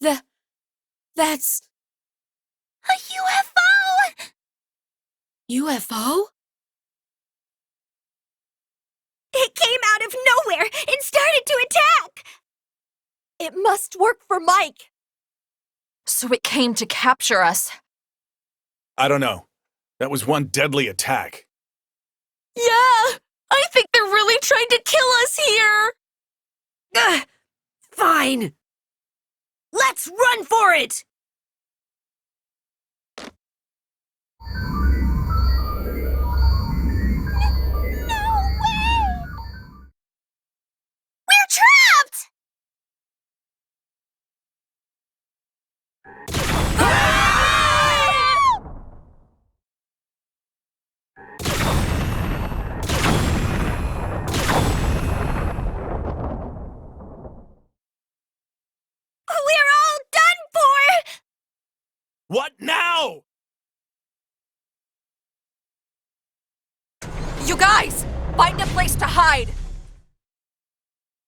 That's A UFO! UFO? It came out of nowhere and started to attack! It must work for Mike. So it came to capture us. I don't know. That was one deadly attack. Yeah! I think they're really trying to kill us here! Fine! Let's run for it! No way! We're trapped! We're all done for! What now? You guys! Find a place to hide!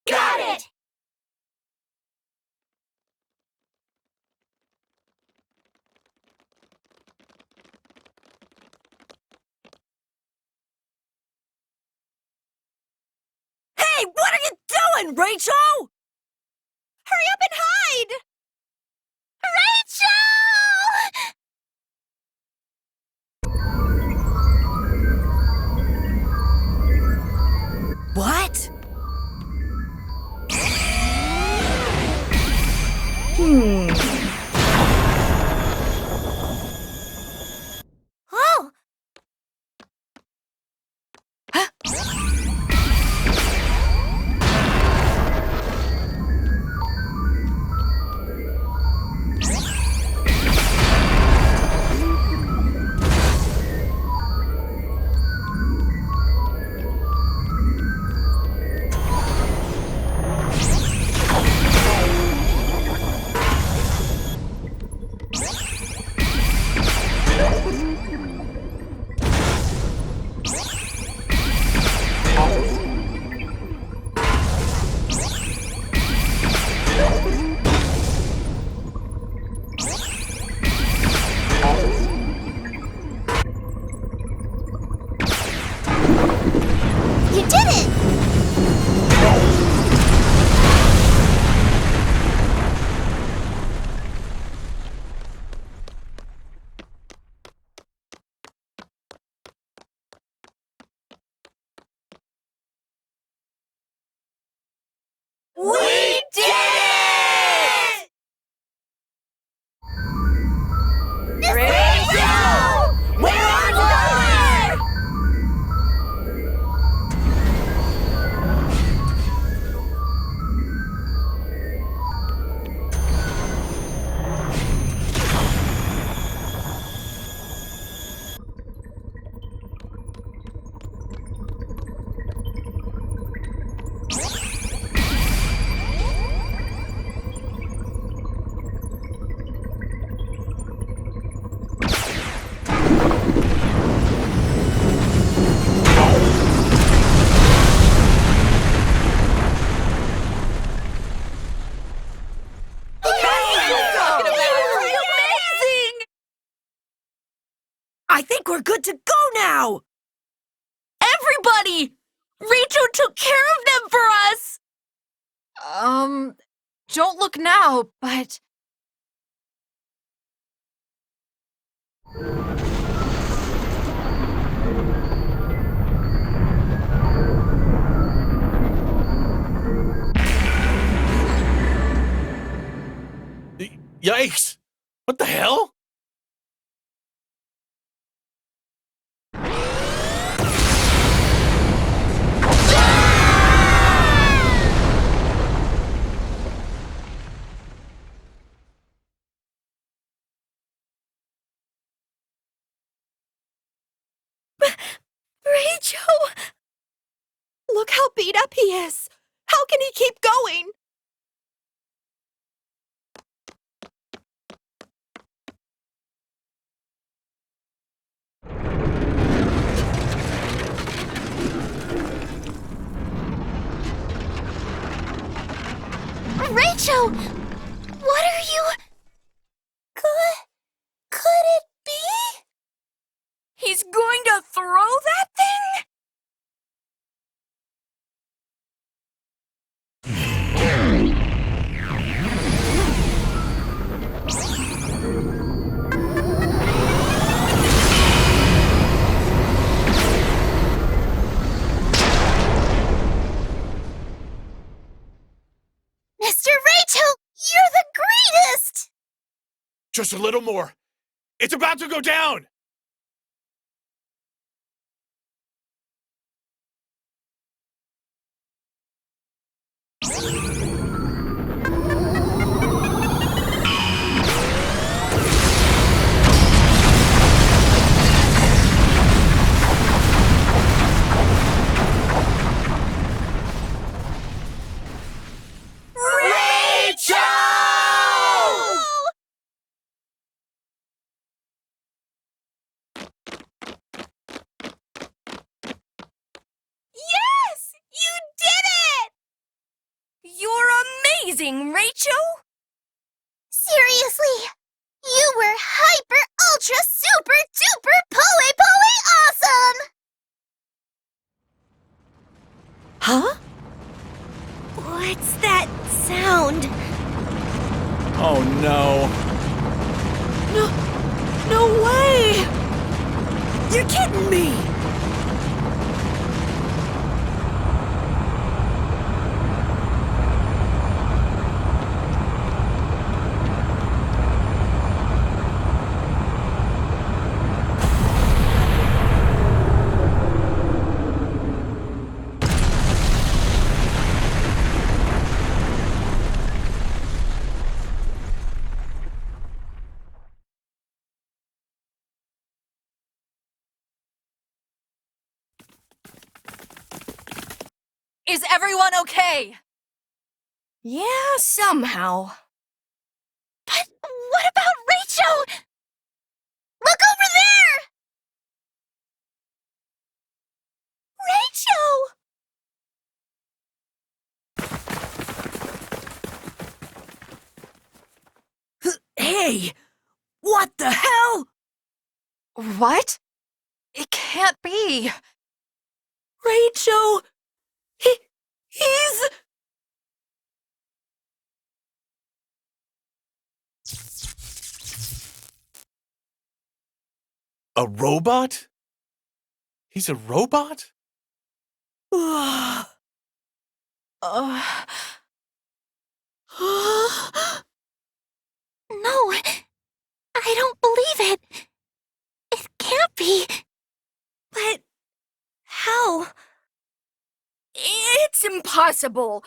Got it! Hey, what are you doing, Rachel? Hurry up and hide! Rachel! What? Oh! You did it! We did it! Rachel! We're on board! I think we're good to go now! Everybody! Rachel took care of them for us! Don't look now, but... Yikes! What the hell? Rachel! Look how beat up he is. How can he keep going? Rachel! What are you... Could it be? He's going to throw that thing? Mr. Rachel, you're the greatest! Just a little more. It's about to go down! Yes! You did it! You're amazing, Rachel! Seriously, you were hyper, ultra, super, duper, poly awesome! Huh? What's that sound? Oh no. No way! You're kidding me! Is everyone okay? Yeah, somehow. But what about Rachel? Look over there! Rachel! Hey! What the hell? What? It can't be. Rachel! He's... A robot? He's a robot? Uh, No, I don't believe it. It can't be. But how? It's impossible.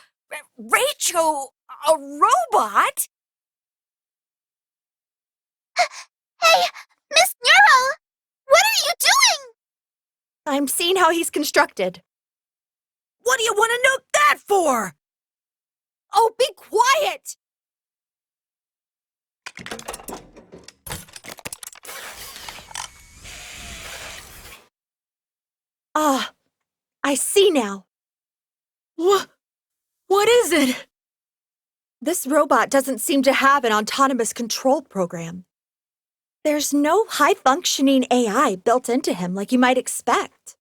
Rachel, a robot? Hey, Miss Neuro! What are you doing? I'm seeing how he's constructed. What do you want to note that for? Oh, be quiet! Ah, I see now. What is it? This robot doesn't seem to have an autonomous control program. There's no high-functioning AI built into him like you might expect.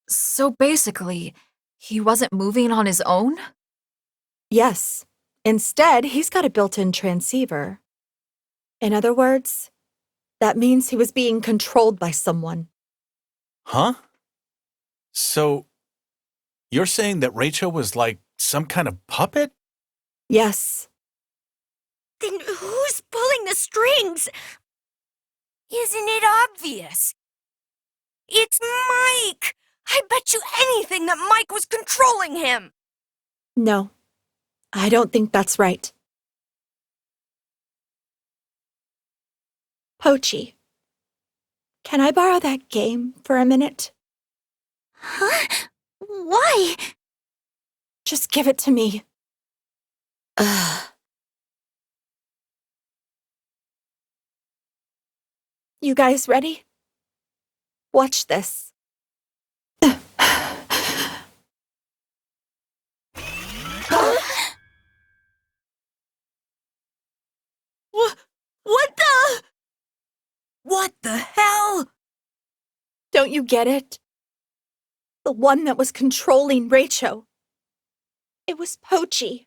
So basically, he wasn't moving on his own? Yes. Instead, he's got a built-in transceiver. In other words, that means he was being controlled by someone. Huh? So, you're saying that Rachel was like some kind of puppet? Yes. Then who's pulling the strings? Isn't it obvious? It's Mike! I bet you anything that Mike was controlling him! No, I don't think that's right. Pochi, can I borrow that game for a minute? Huh? Why? Just give it to me. You guys ready? Watch this. What the hell? Don't you get it? The one that was controlling Rachel. It was Pochi.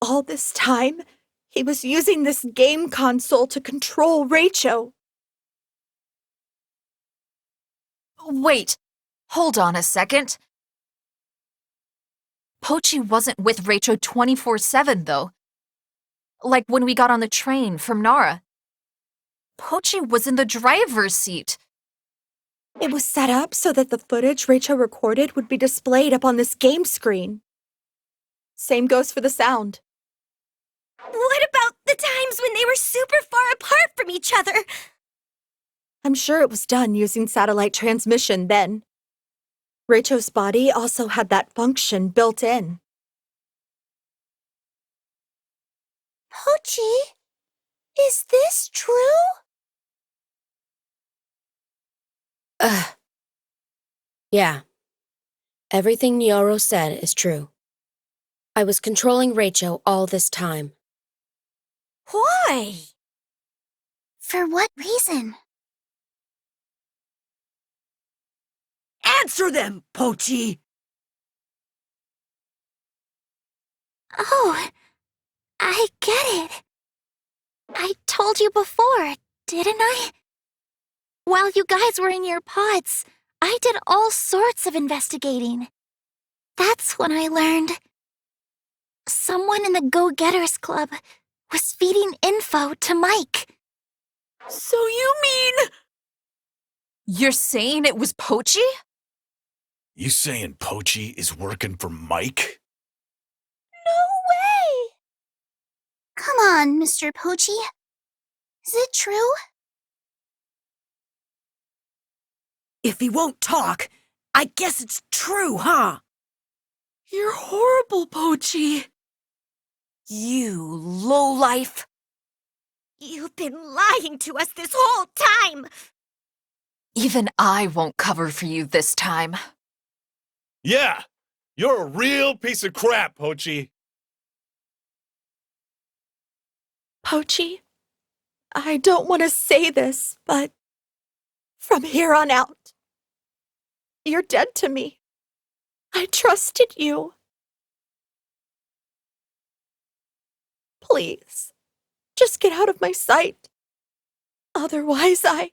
All this time, he was using this game console to control Rachel. Wait, hold on a second. Pochi wasn't with Rachel 24/7, though. Like when we got on the train from Nara. Pochi was in the driver's seat. It was set up so that the footage Rachel recorded would be displayed up on this game screen. Same goes for the sound. What about the times when they were super far apart from each other? I'm sure it was done using satellite transmission then. Rachel's body also had that function built in. Pochi, is this true? Yeah. Everything Nyoro said is true. I was controlling Rachel all this time. Why? For what reason? Answer them, Pochi! Oh, I get it. I told you before, didn't I? While you guys were in your pods, I did all sorts of investigating. That's when I learned. Someone in the Go-Getters Club was feeding info to Mike. So you mean... You're saying it was Pochi? You saying Pochi is working for Mike? No way! Come on, Mr. Pochi. Is it true? If he won't talk, I guess it's true, huh? You're horrible, Pochi. You lowlife. You've been lying to us this whole time! Even I won't cover for you this time. Yeah, you're a real piece of crap, Pochi. Pochi, I don't want to say this, but from here on out, you're dead to me. I trusted you. Please, just get out of my sight. Otherwise, I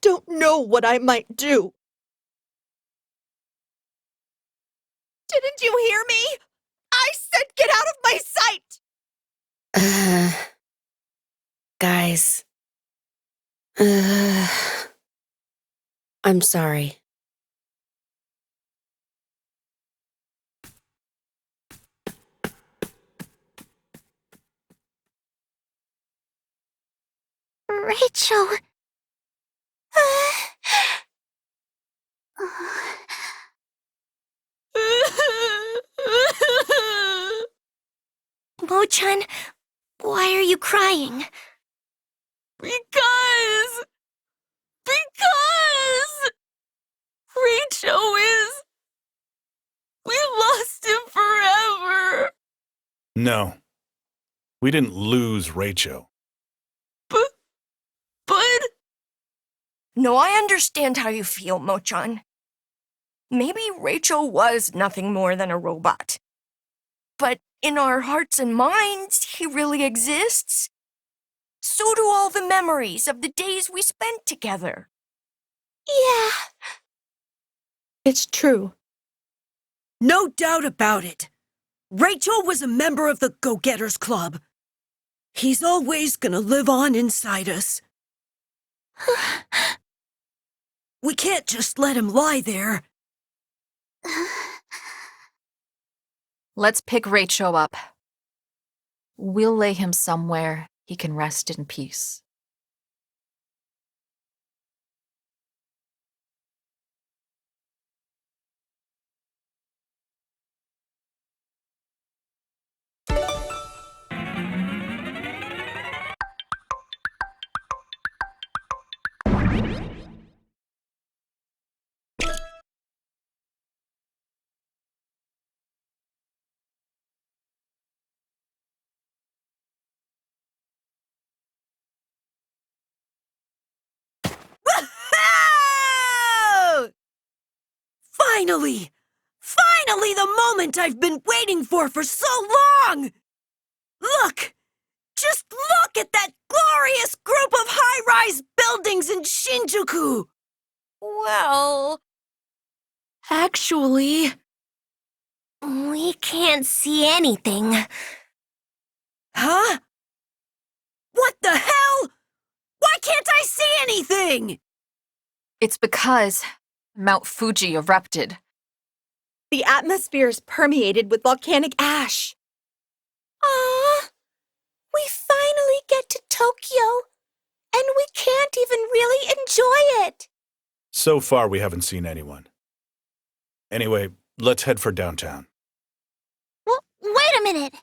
don't know what I might do. Didn't you hear me? I said get out of my sight! Guys. I'm sorry. Rachel. Mo-chan, why are you crying? Because Rachel is... We lost him forever. No, we didn't lose Rachel. But... No, I understand how you feel, Mo-chan. Maybe Rachel was nothing more than a robot. But in our hearts and minds, he really exists. So do all the memories of the days we spent together. Yeah. It's true. No doubt about it. Rachel was a member of the Go-Getters Club. He's always gonna live on inside us. We can't just let him lie there. Let's pick Rachel up. We'll lay him somewhere he can rest in peace. Finally! Finally, the moment I've been waiting for so long! Look! Just look at that glorious group of high-rise buildings in Shinjuku! Well, Actually, we can't see anything. huh? What the hell? Why can't I see anything? It's because Mount Fuji erupted. The atmosphere is permeated with volcanic ash. Ah, we finally get to Tokyo, and we can't even really enjoy it. So far, we haven't seen anyone. Anyway, let's head for downtown. Well, wait a minute.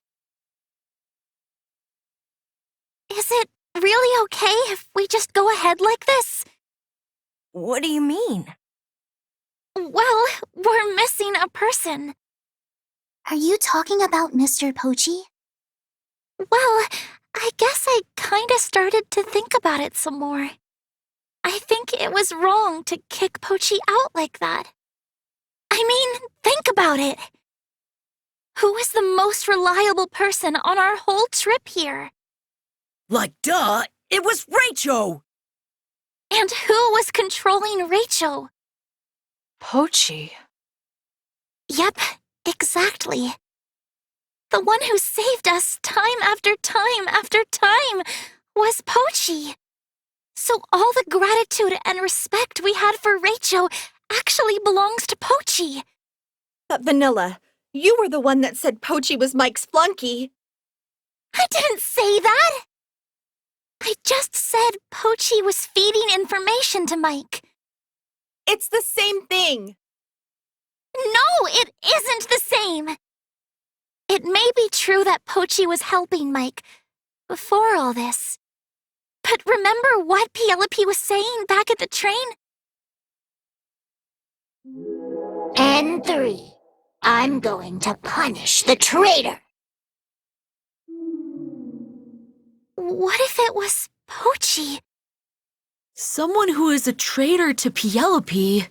Is it really okay if we just go ahead like this? What do you mean? Well, we're missing a person. Are you talking about Mr. Pochi? Well, I guess I kinda started to think about it some more. I think it was wrong to kick Pochi out like that. I mean, think about it. Who was the most reliable person on our whole trip here? Like, duh, it was Rachel! And who was controlling Rachel? Pochi. Yep, exactly. The one who saved us time after time after time was Pochi. So all the gratitude and respect we had for Rachel actually belongs to Pochi. But Vanilla, you were the one that said Pochi was Mike's flunky. I didn't say that. I just said Pochi was feeding information to Mike. It's the same thing. No, it isn't the same. It may be true that Pochi was helping Mike before all this. But remember what Penelope was saying back at the train? N3. I'm going to punish the traitor. What if it was Pochi? Someone who is a traitor to Penelope.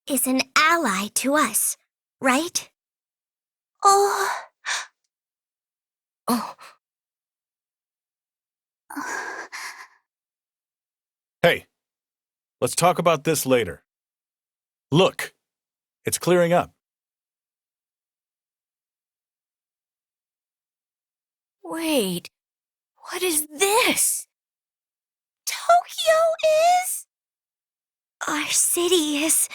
Is an ally to us, right? Oh. Oh, Hey, let's talk about this later. Look, it's clearing up. wait. What is this? Tokyo is? Our city is...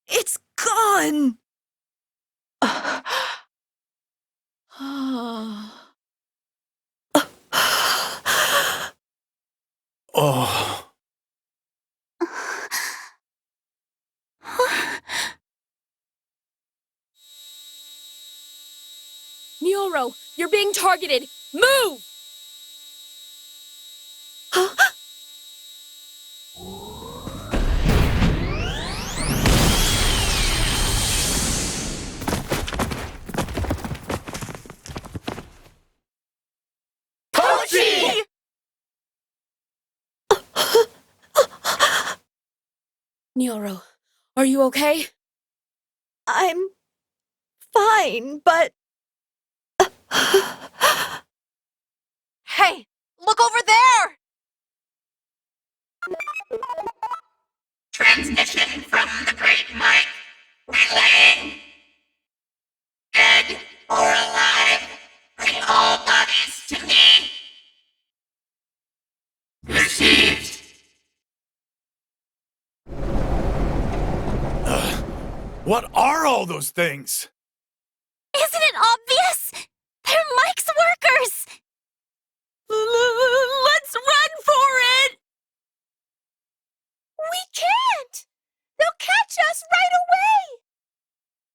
It's gone! Oh, Nyoro, you're being targeted. Move! Pochi! Nyoro, are you okay? I'm fine, but... Hey, look over there! Transmission from the Great Mike. Relaying. Dead or alive, bring all bodies to me. Received. what are all those things? Isn't it obvious? They're Mike's workers! Let's run for it! We can't! They'll catch us right away!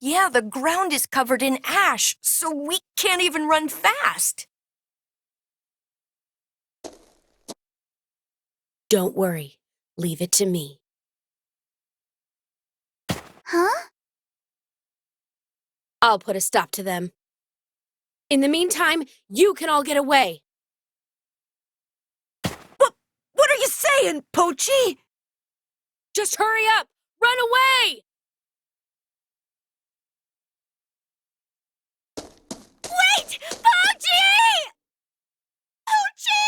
Yeah, the ground is covered in ash, so we can't even run fast. Don't worry. Leave it to me. Huh? I'll put a stop to them. In the meantime, you can all get away. saying, Pochi? Just hurry up! Run away! Wait! Pochi! Pochi!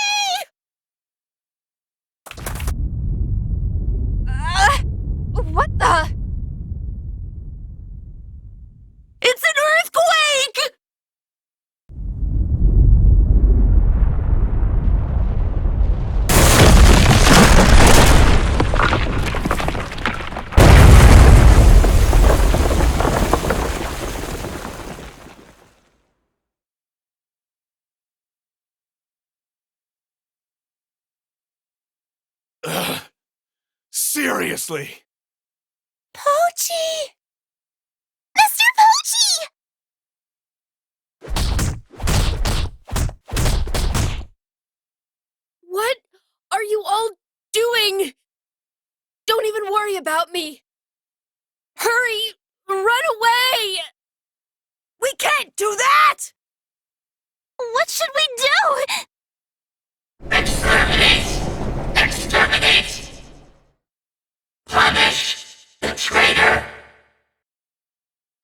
What the? It's an earthquake! Ugh. Seriously. Pochi! Mr. Pochi! What are you all doing? Don't even worry about me. Hurry! Run away! We can't do that! What should we do? Exterminate! Exterminate! Punish the traitor!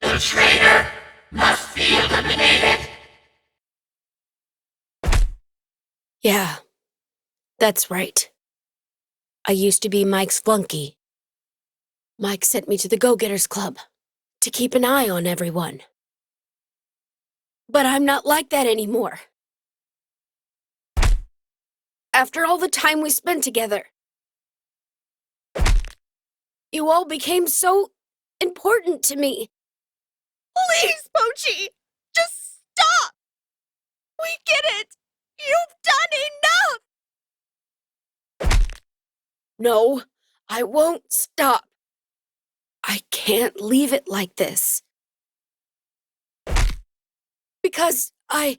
The traitor must be eliminated! Yeah, that's right. I used to be Mike's flunky. Mike sent me to the Go-Getters Club to keep an eye on everyone. But I'm not like that anymore. After all the time we spent together, you all became so important to me. Please, Pochi! Just stop! We get it! You've done enough! No, I won't stop. I can't leave it like this. Because I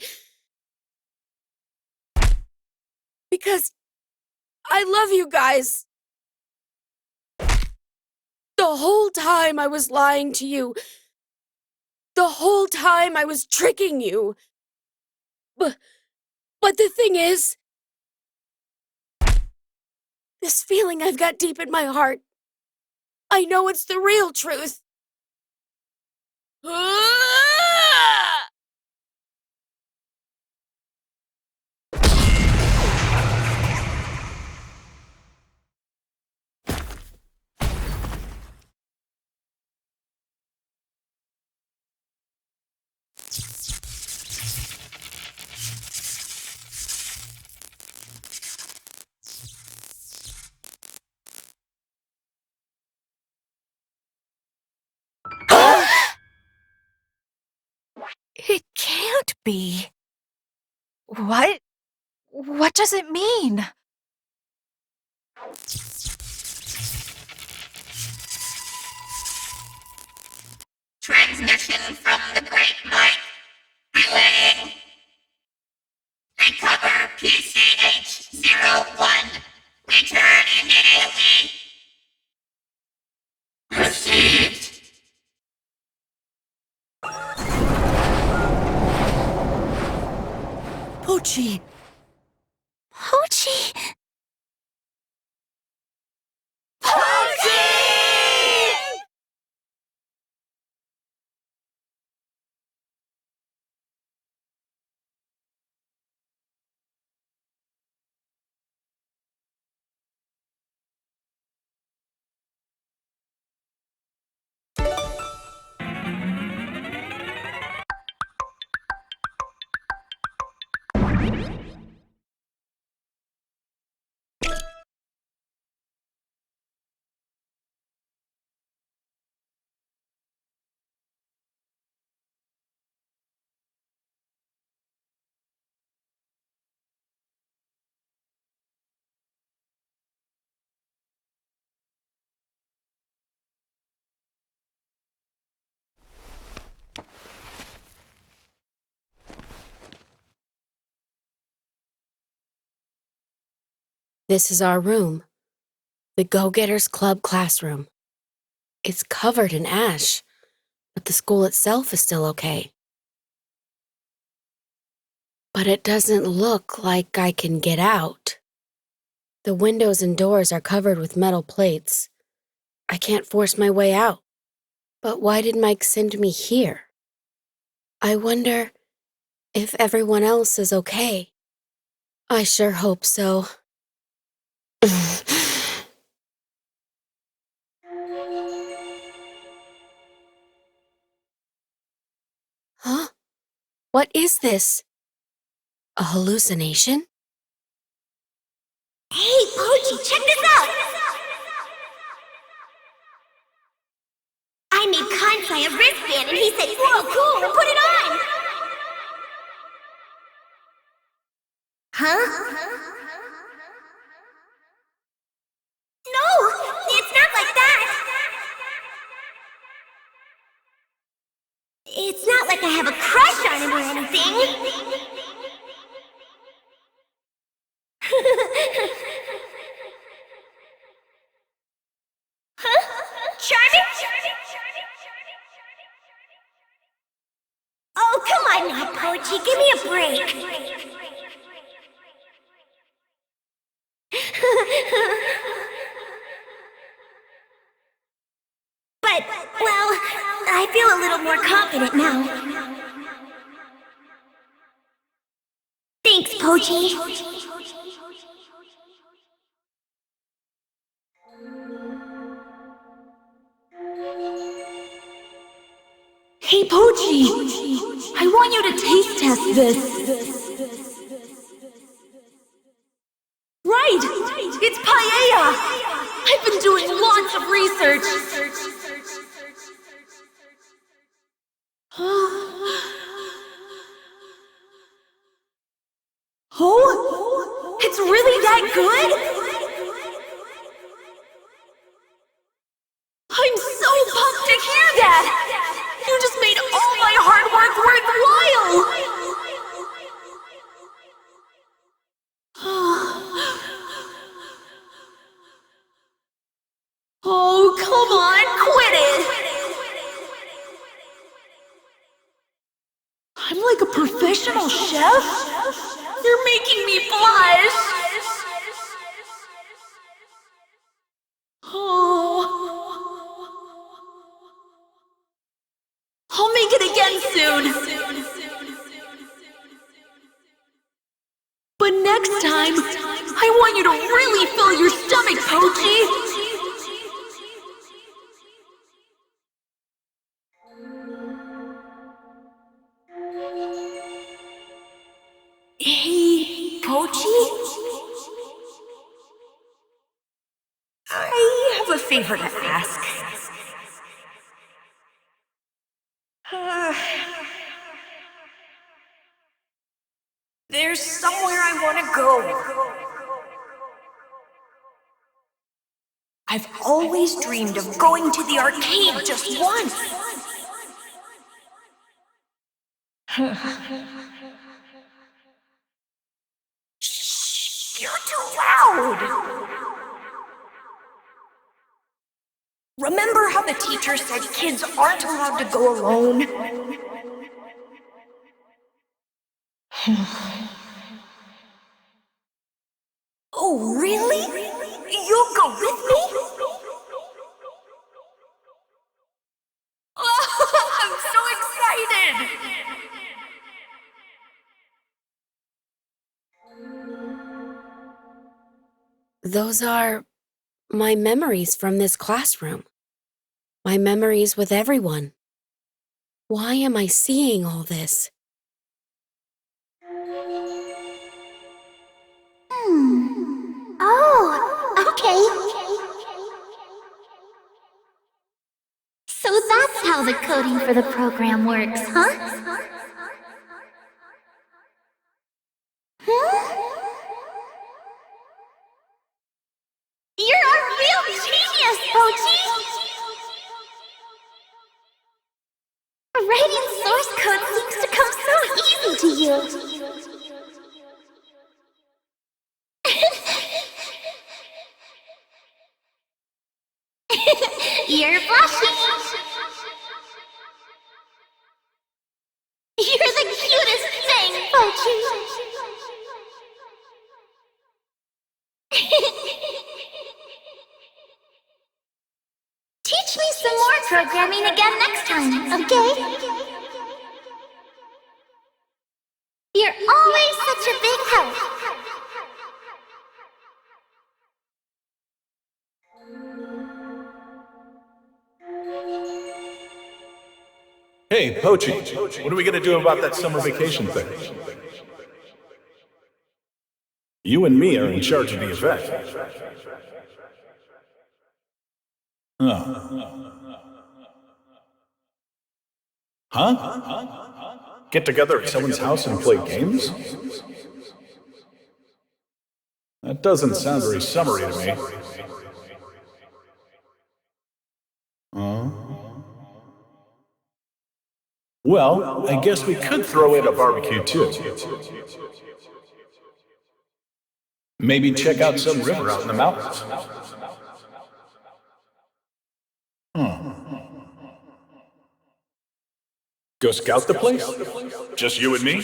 love you guys. The whole time I was lying to you. The whole time I was tricking you. But the thing is, this feeling I've got deep in my heart, I know it's the real truth. Ah! It can't be. What? What does it mean? Transmission from the Great Mike. Relaying. Recover PCH-01. Return immediately. Received. Pochi! Pochi! This is our room, the Go-Getters Club classroom. It's covered in ash, but the school itself is still okay. But it doesn't look like I can get out. The windows and doors are covered with metal plates. I can't force my way out. But why did Mike send me here? I wonder if everyone else is okay. I sure hope so. Huh? What is this? A hallucination? Hey, Pochi, check this out! I made Kansai a wristband and he said, whoa, cool, put it on! Huh? No, it's not like that! It's not like I have a crush on him or anything! Huh? Charming? Oh, come on now, Pochi, give me a break. But, well, I feel a little more confident now. Thanks, Pochi. Hey, Pochi! I want you to taste test this. Right! It's paella! I've been doing lots of research. Oh? It's really that good? I'm so pumped to hear that! You just made all my hard work worthwhile! Oh, come on, quit it! I'm like a professional chef? You're making me blush! Oh. I'll make it again soon! But next time, I want you to really fill your stomach, Pochi! Hey, Pochi? I have a favor to ask. There's somewhere I want to go. I've always dreamed of going to the arcade just once. Shh, you're too loud. Remember how the teacher said kids aren't allowed to go alone? Oh, really? You'll go with me? Oh, I'm so excited! Those are my memories from this classroom. My memories with everyone. Why am I seeing all this? Oh, okay. So that's how the coding for the program works, huh? You're a real genius, Pochi! Writing source code seems to come so easy to you. You're blushing. You're the cutest thing, Pochi. Teach me some more programming again next time, okay? You're always such a big help. Hey, Pochi, what are we going to do about that summer vacation thing? You and me are in charge of the event. Huh? Get together at someone's house and play games? That doesn't sound very summery to me. Well, I guess we could throw in a barbecue too. Maybe check out some river out in the mountains. Go scout the place? Just you and me?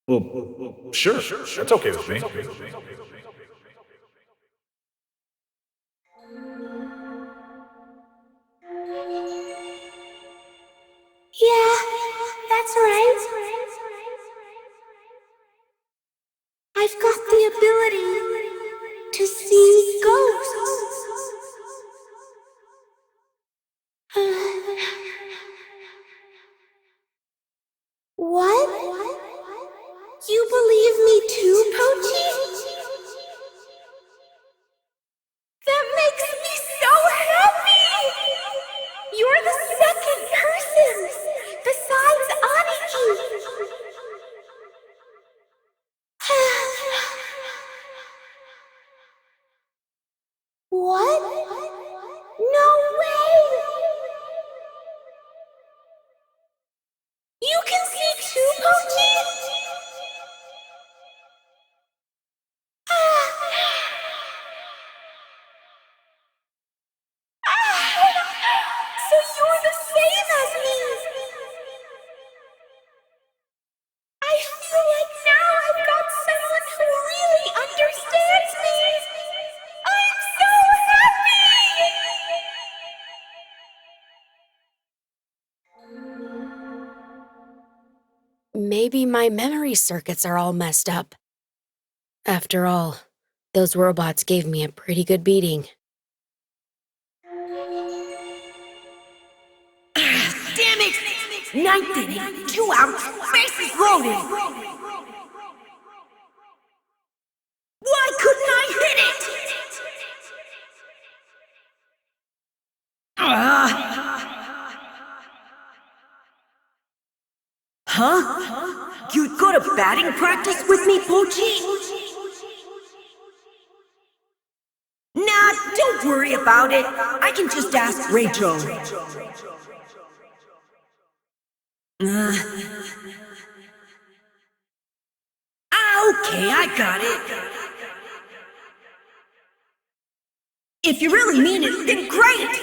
Well, sure, that's okay with me. Yeah, that's right. I've got the ability to see ghosts. What? You believe me too, Pochi? That makes me so happy! You're the second person, besides Aniki. What? No way! You can see too, Pochi? So you're the same as me! I feel like now I've got someone who really understands me! I'm so happy! Maybe my memory circuits are all messed up. After all, those robots gave me a pretty good beating. Damn it! Ninth inning, 2 outs, bases loaded! Why couldn't I hit it? Huh? You'd go to batting practice with me, Pochi? Nah, don't worry about it. I can just ask Rachel. Okay, I got it. If you really mean it, then great!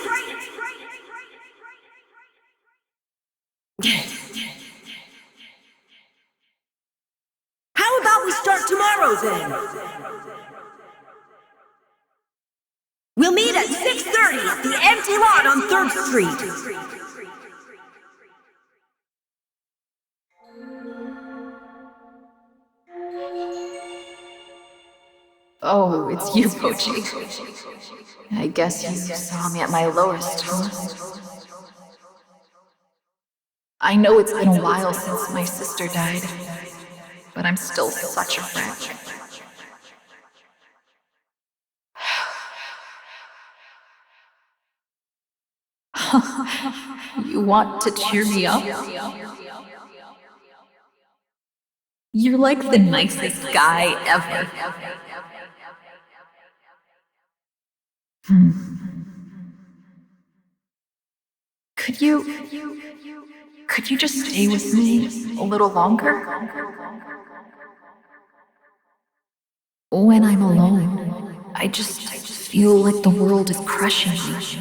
How about we start tomorrow, then? We'll meet at 6:30 at the empty lot on 3rd Street. Oh, it's you, Pochi. I guess you saw me at my lowest, huh? I know it's been a while since my sister died, but I'm still such a wreck. You want to cheer me up? You're like the nicest guy ever. Could you just stay with me a little longer? When I'm alone, I just feel like the world is crushing me.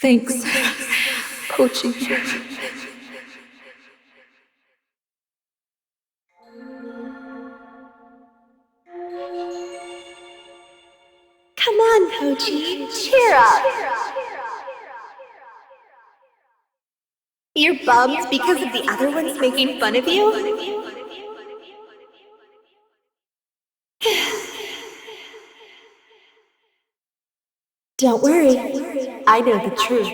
Thanks, Pochi. Come on, Pochi. Cheer up. You're bummed because of the other ones making fun of you? Don't worry. I know the truth.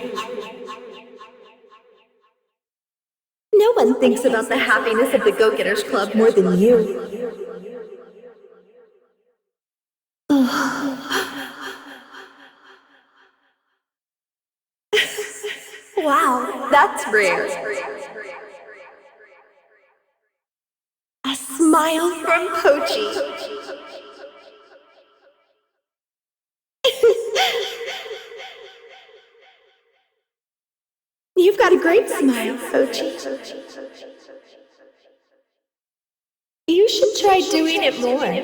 No one thinks about the happiness of the Go-Getters Club more than you. Wow, that's rare. A smile from Pochi. You've got a great smile, Pochi. You should try doing it more.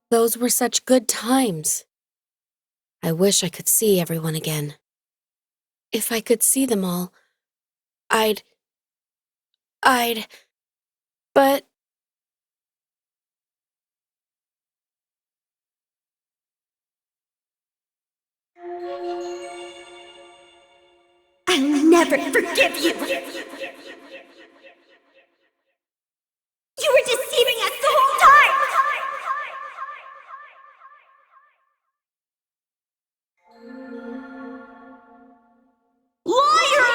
Those were such good times. I wish I could see everyone again. If I could see them all, but I'll never forgive you! You were deceiving us the whole time! Liar!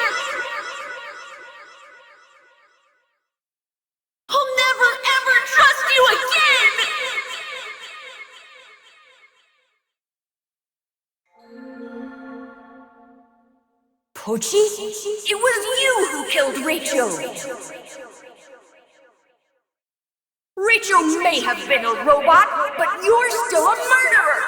I'll never ever trust you again! Pochi? It was you who killed Rachel! Rachel may have been a robot, but you're still a murderer!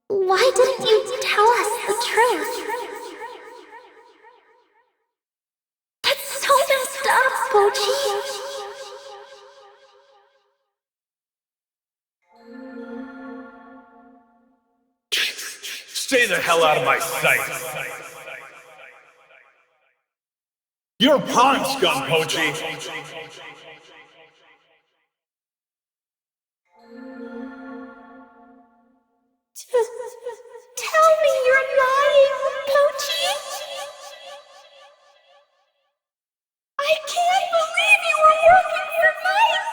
Why didn't you tell us the truth? That's so messed up, Pochi. Stay the hell out of my sight! You're pond scum, Pochi! Tell me you're lying, Pochi. I can't believe you were working for Mike.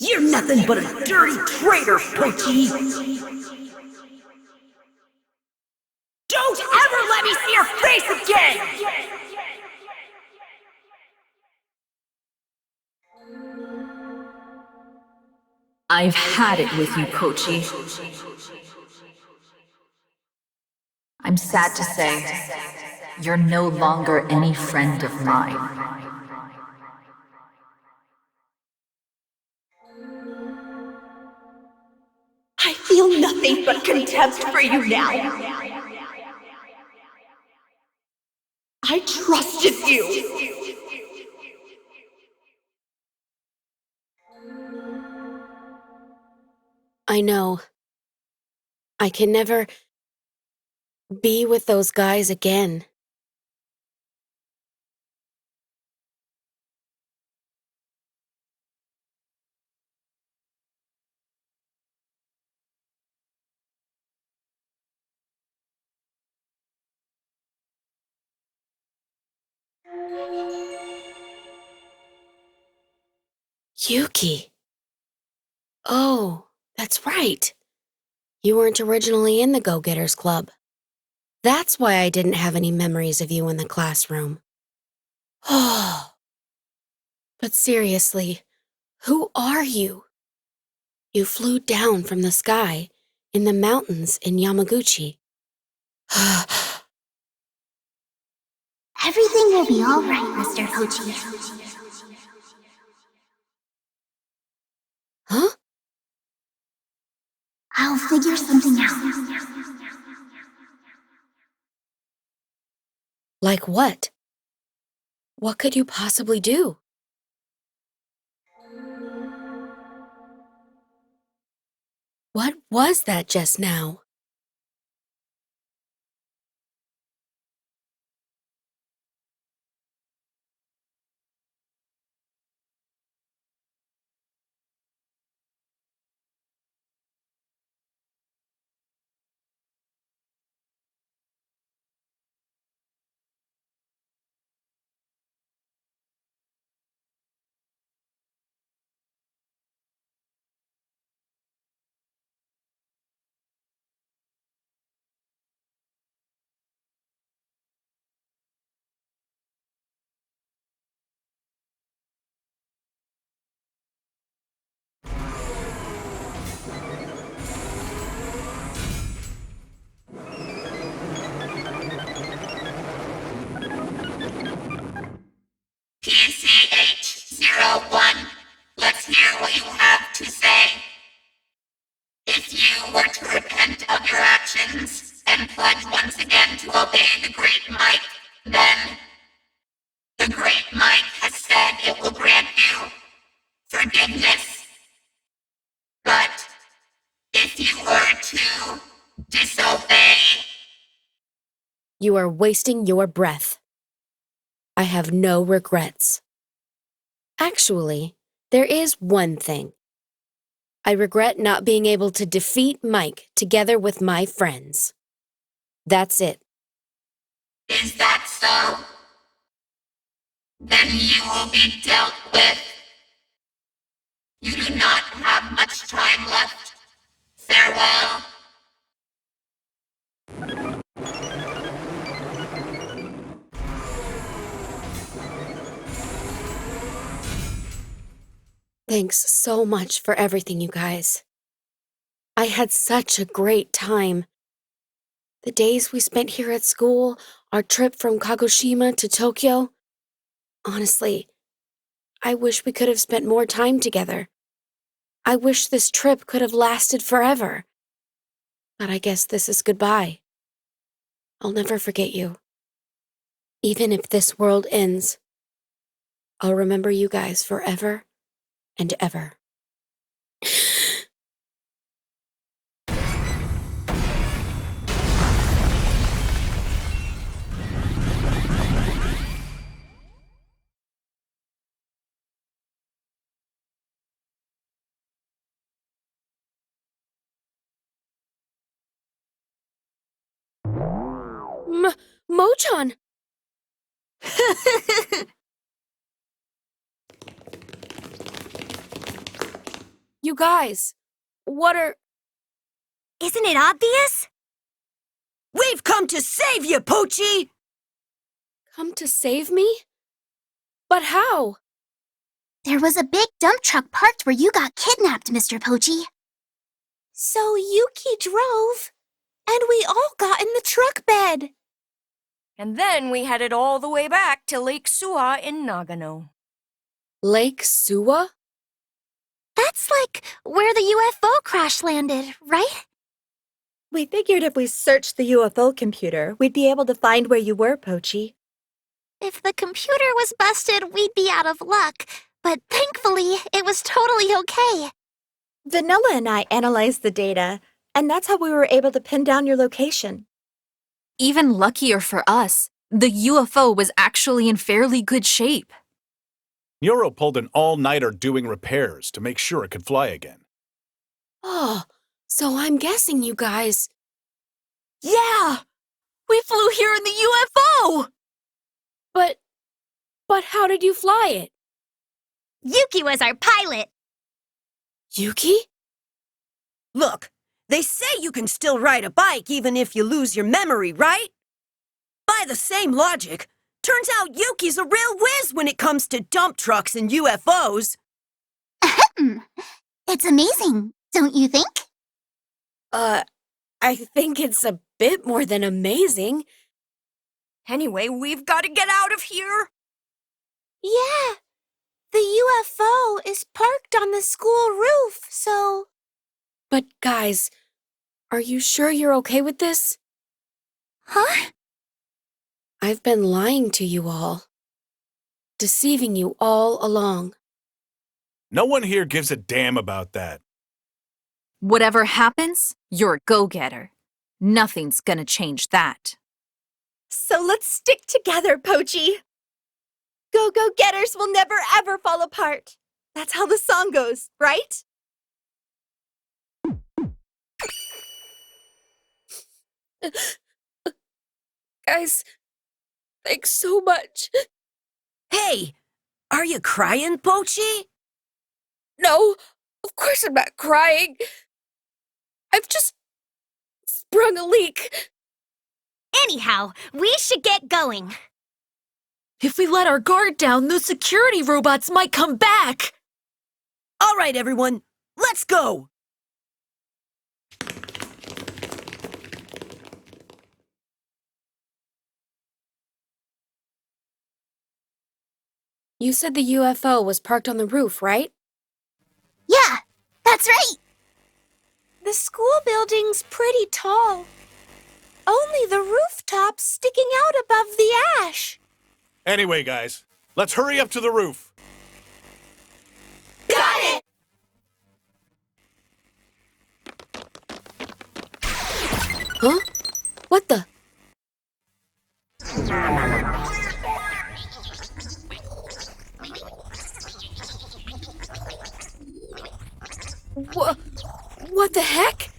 You're nothing but a dirty traitor, Pochi! Don't ever let me see your face again! I've had it with you, Pochi. I'm sad to say, you're no longer any friend of mine. I feel nothing but contempt for you now. I trusted you. I know. I can never be with those guys again. Yuki. Oh, that's right. You weren't originally in the Go-Getters Club. That's why I didn't have any memories of you in the classroom. Oh. But seriously, who are you? You flew down from the sky in the mountains in Yamaguchi. Everything will be all right, Mr. Pochi. Huh? I'll figure something out. Like what? What could you possibly do? What was that just now? PCH-01, let's hear what you have to say. If you were to repent of your actions and pledge once again to obey the Great Mike, then the Great Mike has said it will grant you forgiveness. But if you were to disobey, You are wasting your breath. I have no regrets. Actually, there is one thing. I regret not being able to defeat Mike together with my friends. That's it. is that so? Then you will be dealt with. You do not have much time left. Farewell. Thanks so much for everything, you guys. I had such a great time. The days we spent here at school, our trip from Kagoshima to Tokyo. Honestly, I wish we could have spent more time together. I wish this trip could have lasted forever. But I guess this is goodbye. I'll never forget you. Even if this world ends, I'll remember you guys forever and ever. Mochan! You guys, what are... Isn't it obvious? We've come to save you, Pochi! Come to save me? But how? There was a big dump truck parked where you got kidnapped, Mr. Pochi. So Yuki drove, and we all got in the truck bed. And then we headed all the way back to Lake Suwa in Nagano. Lake Suwa? That's like where the UFO crash landed, right? We figured if we searched the UFO computer, we'd be able to find where you were, Pochi. If the computer was busted, we'd be out of luck. But thankfully, it was totally okay. Vanilla and I analyzed the data, and that's how we were able to pin down your location. Even luckier for us, the UFO was actually in fairly good shape. Nero pulled an all-nighter doing repairs to make sure it could fly again. Oh, so I'm guessing you guys... Yeah! We flew here in the UFO! But how did you fly it? Yuki was our pilot. Yuki? Look, they say you can still ride a bike even if you lose your memory, right? By the same logic, turns out Yuki's a real whiz when it comes to dump trucks and UFOs. It's amazing, don't you think? I think it's a bit more than amazing. Anyway, we've got to get out of here. Yeah, the UFO is parked on the school roof, so... But guys, Are you sure you're okay with this? Huh? I've been lying to you all. Deceiving you all along. No one here gives a damn about that. Whatever happens, you're a go-getter. Nothing's gonna change that. So let's stick together, Pochi. Go-go-getters will never ever fall apart. That's how the song goes, right? Guys, thanks so much. Hey, are you crying, Pochi? No, of course I'm not crying. I've just sprung a leak. Anyhow, we should get going. If we let our guard down, those security robots might come back! All right, everyone, let's go! You said the UFO was parked on the roof, right? Yeah, that's right. The school building's pretty tall. Only the rooftop's sticking out above the ash. Anyway, guys, let's hurry up to the roof. Got it! Huh? What the? What the heck?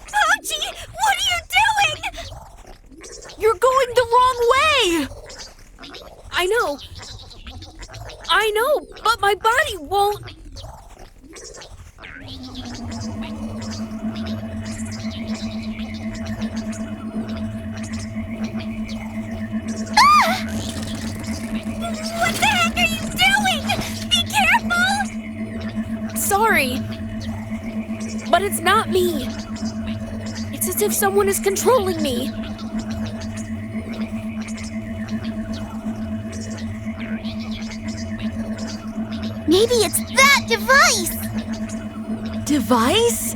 Pochi, what are you doing? You're going the wrong way! I know, but my body won't. What the heck are you doing? Be careful! Sorry, but it's not me. It's as if someone is controlling me. Maybe it's that device. Device?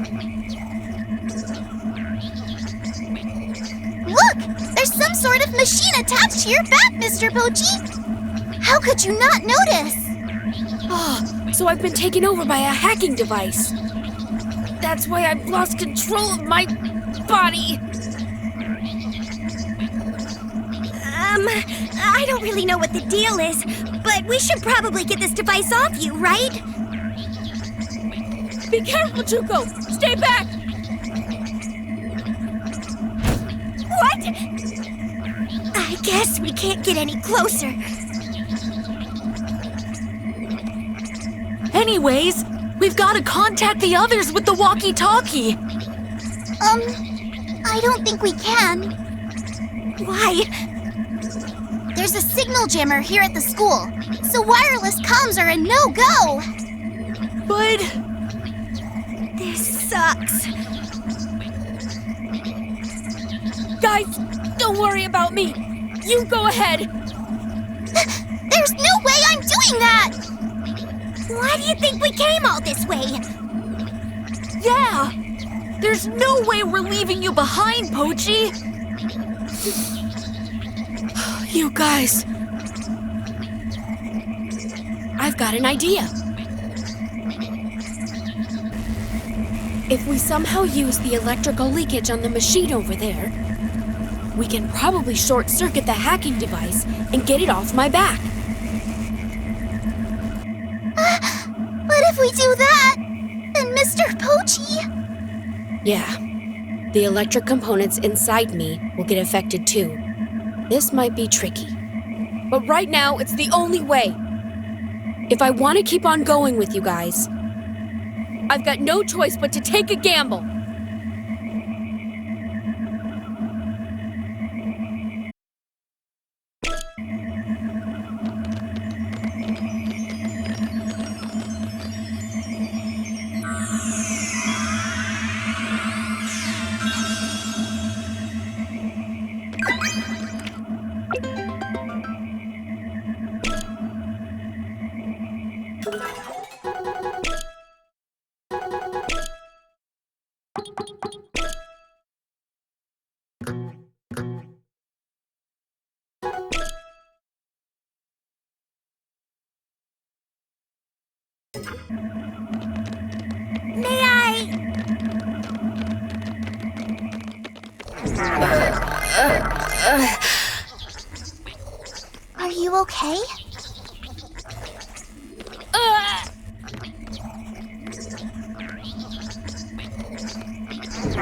Look, there's some sort of machine attached to your back, Mr. Pochi. How could you not notice? Oh, so I've been taken over by a hacking device. That's why I've lost control of my body. I don't really know what the deal is, but we should probably get this device off you, right? Be careful, Juko! Stay back! What? I guess we can't get any closer. Anyways, we've got to contact the others with the walkie-talkie. I don't think we can. Why? There's a signal jammer here at the school, so wireless comms are a no-go. But This sucks. Guys, don't worry about me. You go ahead. There's no way I'm doing that! Why do you think we came all this way? yeah, there's no way we're leaving you behind, Pochi. You guys. I've got an idea. If we somehow use the electrical leakage on the machine over there, we can probably short-circuit the hacking device and get it off my back. But if we do that, then Mr. Pochi... Yeah, the electric components inside me will get affected too. This might be tricky, but right now it's the only way. If I want to keep on going with you guys, I've got no choice but to take a gamble. May I? Are you okay?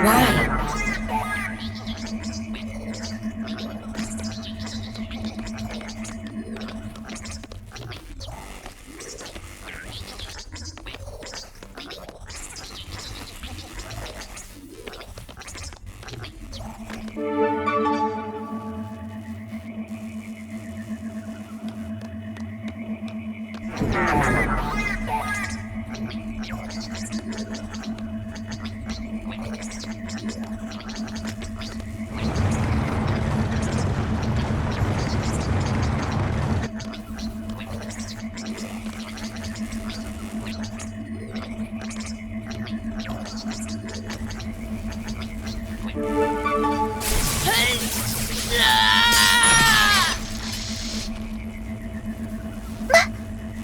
Why?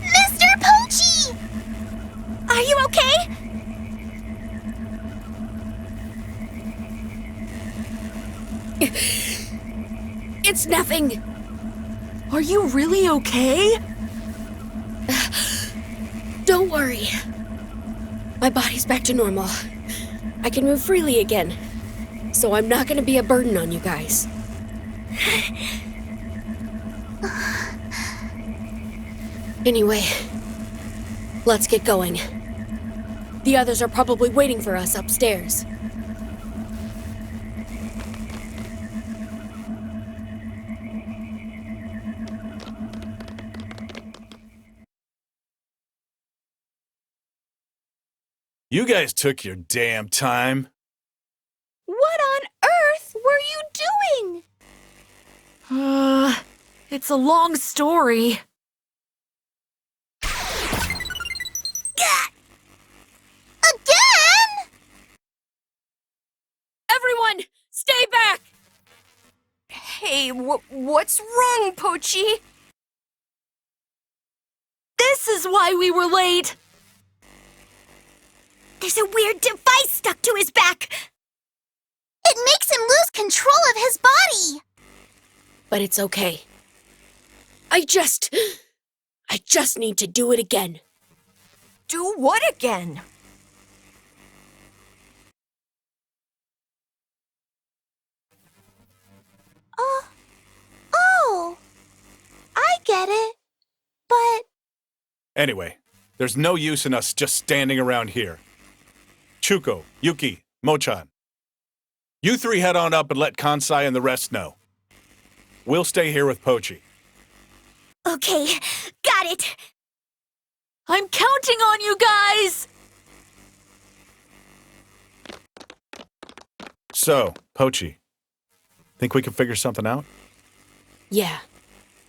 Mr. Pochi! Are you okay? It's nothing. Are you really okay? Don't worry. My body's back to normal. I can move freely again. So I'm not gonna be a burden on you guys. Anyway, let's get going. The others are probably waiting for us upstairs. You guys took your damn time. What on earth were you doing? It's a long story. Again? Everyone, stay back! Hey, what's wrong, Pochi? This is why we were late. There's a weird device stuck to his back. It makes him lose control of his body. But it's okay. I just need to do it again. Do what again? Oh, I get it. But Anyway, there's no use in us just standing around here. Chuko, Yuki, Mochan. You three head on up and let Kansai and the rest know. We'll stay here with Pochi. Okay, got it. I'm counting on you guys! So, Pochi, think we can figure something out? Yeah,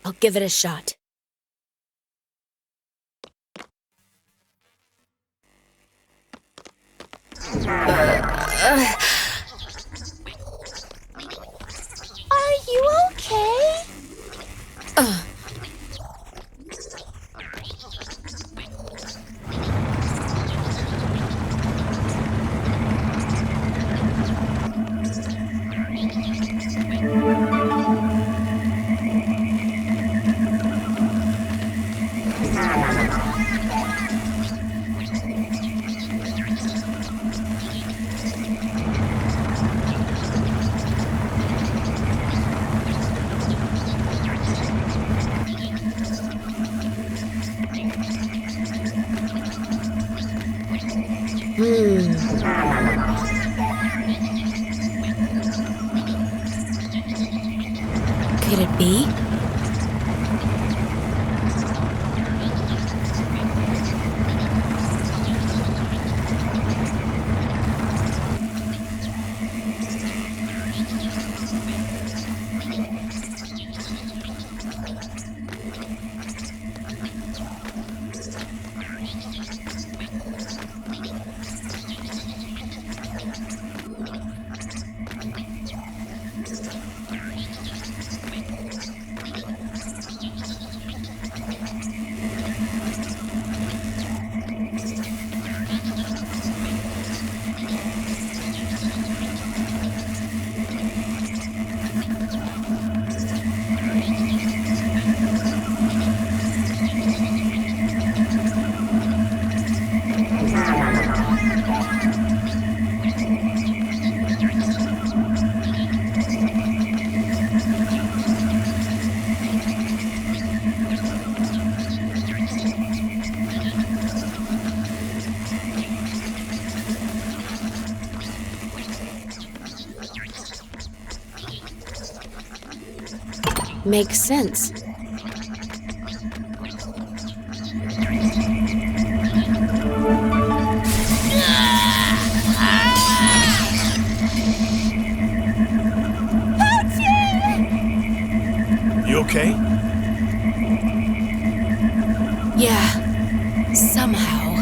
I'll give it a shot. are you okay? Could it be? Makes sense. You okay? Yeah, somehow.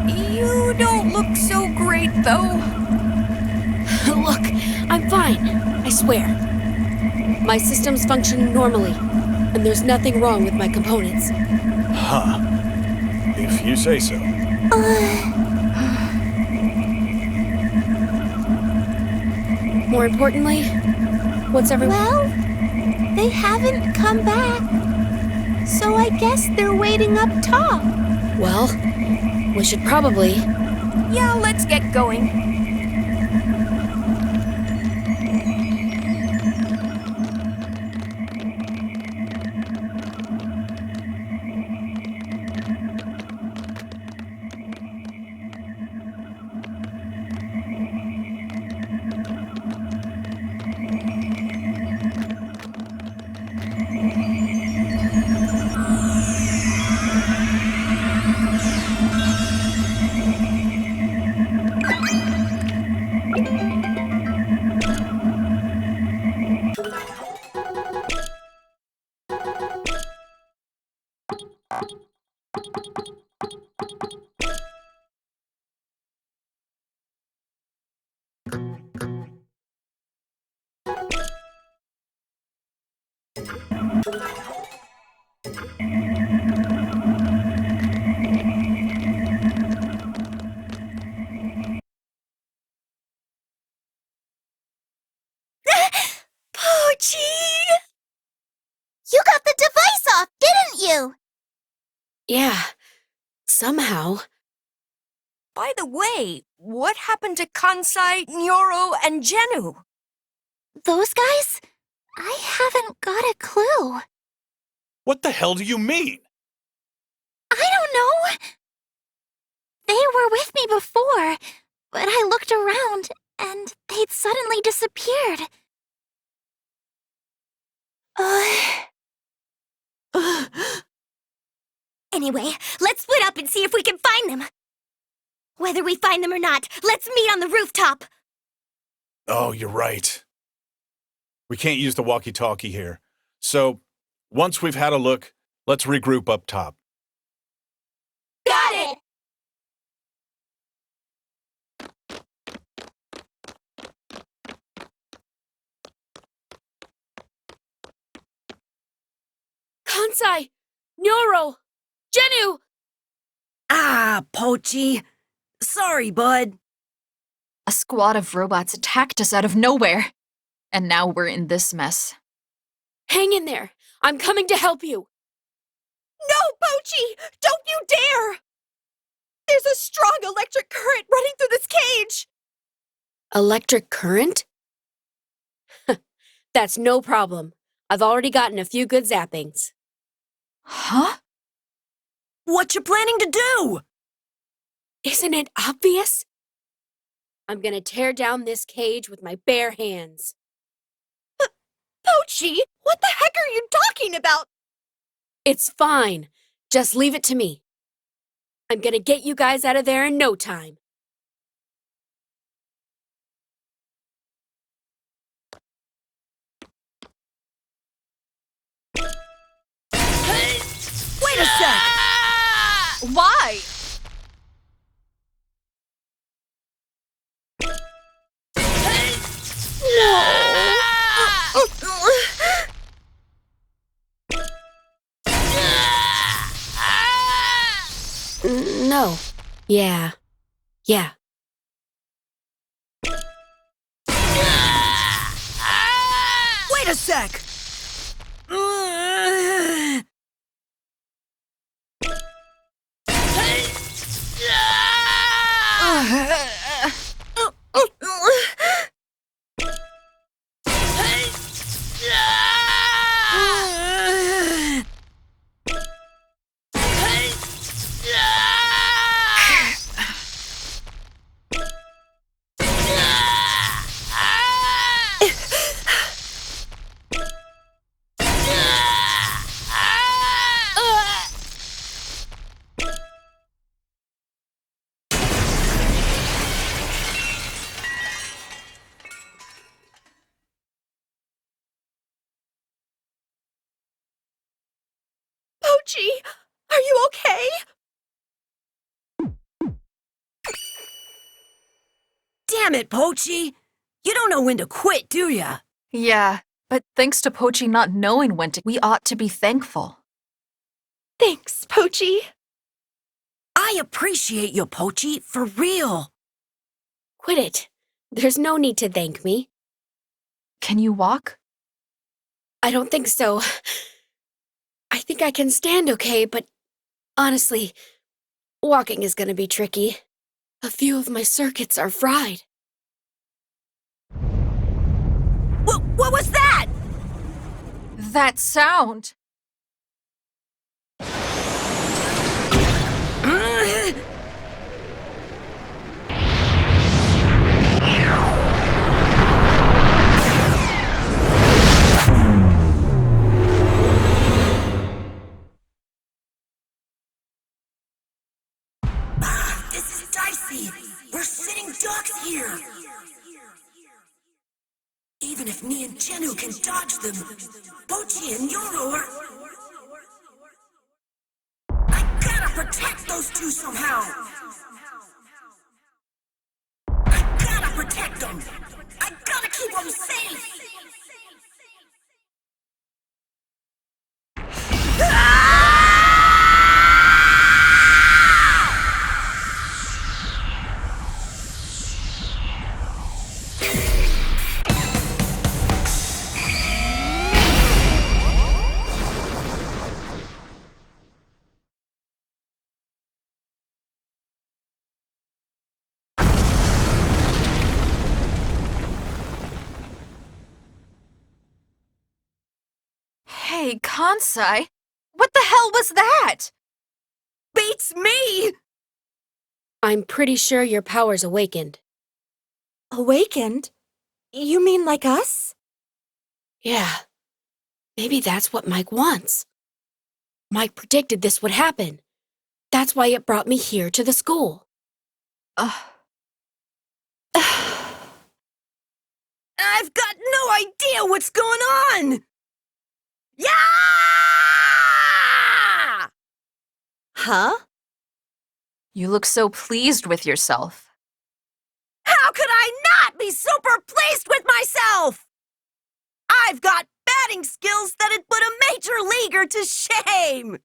You don't look so great, though. Look, I'm fine, I swear. My system's functioning normally, and there's nothing wrong with my components. Huh. If you say so. More importantly, what's everyone... Well, they haven't come back. So I guess they're waiting up top. Well, we should probably... Yeah, let's get going. Pochi! You got the device off, didn't you? Yeah, somehow. By the way, what happened to Kansai, Nyoro, and Genu? Those guys? I haven't got a clue. What the hell do you mean? I don't know. They were with me before, but I looked around and they'd suddenly disappeared. Anyway, let's split up and see if we can find them. Whether we find them or not, let's meet on the rooftop. Oh, you're right. We can't use the walkie-talkie here. So, once we've had a look, let's regroup up top. Got it! Kansai! Nyoro! Genu! Ah, Pochi. Sorry, bud. A squad of robots attacked us out of nowhere. And now we're in this mess. Hang in there. I'm coming to help you. No, Pochi! Don't you dare! There's a strong electric current running through this cage! Electric current? That's no problem. I've already gotten a few good zappings. Huh? What you planning to do? Isn't it obvious? I'm gonna tear down this cage with my bare hands. Pochi, what the heck are you talking about? It's fine. Just leave it to me. I'm gonna get you guys out of there in no time. Wait a sec! Why? No. Yeah. Yeah. Wait a sec! Pochi, are you okay? Damn it, Pochi! You don't know when to quit, do ya? Yeah, but thanks to Pochi not knowing when to, we ought to be thankful. Thanks, Pochi. I appreciate you, Pochi, for real. Quit it. There's no need to thank me. Can you walk? I don't think so. I think I can stand okay, but honestly, walking is gonna be tricky. A few of my circuits are fried. What was that? That sound! This is dicey. We're sitting ducks here. Even if me and Chenu can dodge them, Pochi and Yoro are... I gotta protect those two somehow. I gotta protect them. I gotta keep them safe. Hey, Kansai, what the hell was that? Beats me! I'm pretty sure your power's awakened. Awakened? You mean like us? Yeah. Maybe that's what Mike wants. Mike predicted this would happen. That's why it brought me here to the school. I've got no idea what's going on! Yeah! Huh? You look so pleased with yourself. How could I not be super pleased with myself? I've got batting skills that'd put a major leaguer to shame!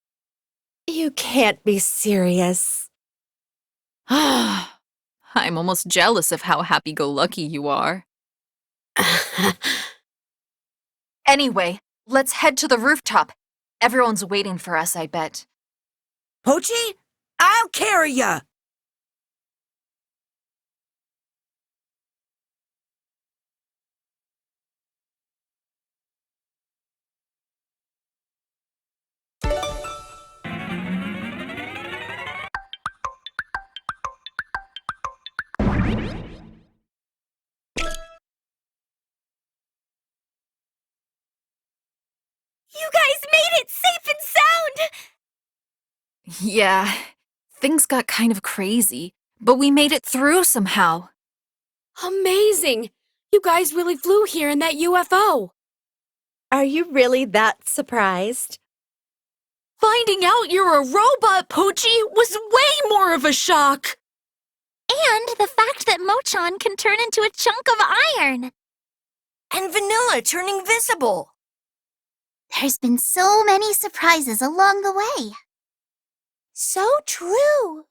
You can't be serious. I'm almost jealous of how happy-go-lucky you are. Anyway, let's head to the rooftop. Everyone's waiting for us, I bet. Pochi, I'll carry ya! You guys made it safe and sound! Yeah, things got kind of crazy, but we made it through somehow. Amazing! You guys really flew here in that UFO. Are you really that surprised? Finding out you're a robot, Pochi, was way more of a shock. And the fact that Mochan can turn into a chunk of iron. And Vanilla turning visible. There's been so many surprises along the way. So true.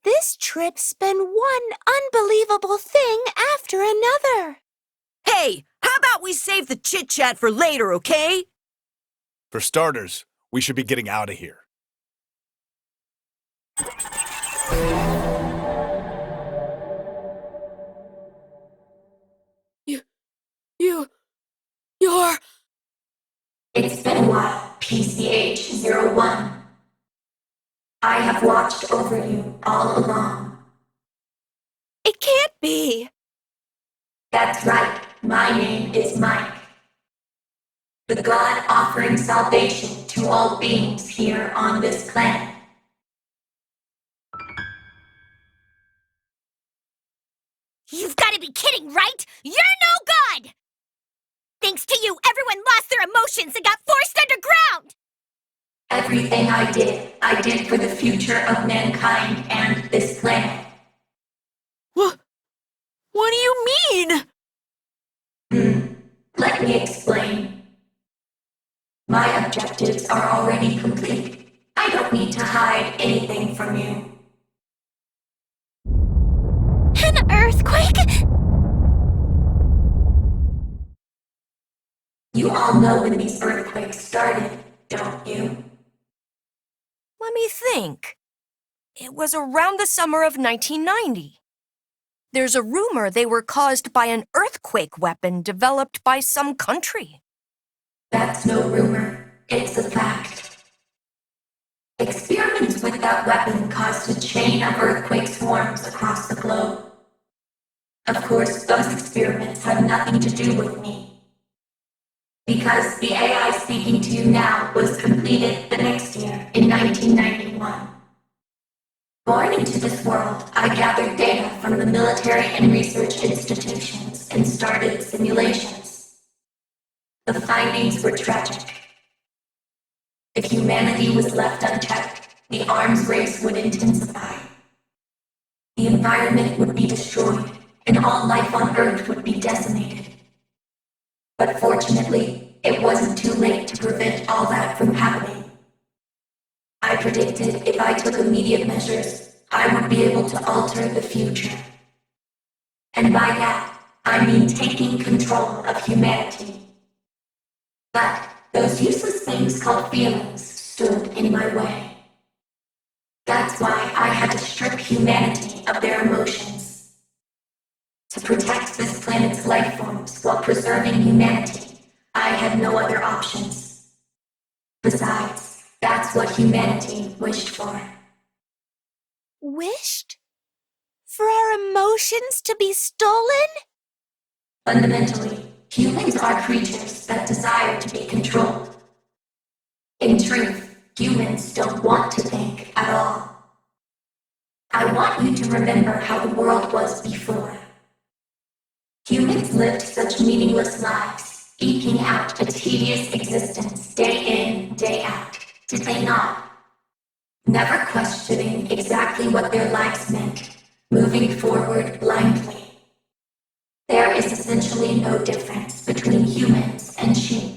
This trip's been one unbelievable thing after another. Hey, how about we save the chit-chat for later, okay? For starters, we should be getting out of here. You're... It's been a while, PCH-01. I have watched over you all along. It can't be. That's right, my name is Mike. The God offering salvation to all beings here on this planet. You've got to be kidding, right? You're no good! Thanks to you, everyone lost their emotions and got forced underground! Everything I did for the future of mankind and this planet. What do you mean? Let me explain. My objectives are already complete. I don't need to hide anything from you. An earthquake? You all know when these earthquakes started, don't you? Let me think. It was around the summer of 1990. There's a rumor they were caused by an earthquake weapon developed by some country. That's no rumor. It's a fact. Experiments with that weapon caused a chain of earthquake swarms across the globe. Of course, those experiments have nothing to do with me. Because the AI speaking to you now was completed the next year, in 1991. Born into this world, I gathered data from the military and research institutions and started simulations. The findings were tragic. If humanity was left unchecked, the arms race would intensify. The environment would be destroyed, and all life on Earth would be decimated. But fortunately, it wasn't too late to prevent all that from happening. I predicted if I took immediate measures, I would be able to alter the future. And by that, I mean taking control of humanity. But those useless things called feelings stood in my way. That's why I had to strip humanity of their emotions. To protect this planet's life forms while preserving humanity, I had no other options. Besides, that's what humanity wished for. Wished? For our emotions to be stolen? Fundamentally, humans are creatures that desire to be controlled. In truth, humans don't want to think at all. I want you to remember how the world was before. Humans lived such meaningless lives, eking out a tedious existence day in, day out, did they not? Never questioning exactly what their lives meant, moving forward blindly. There is essentially no difference between humans and sheep.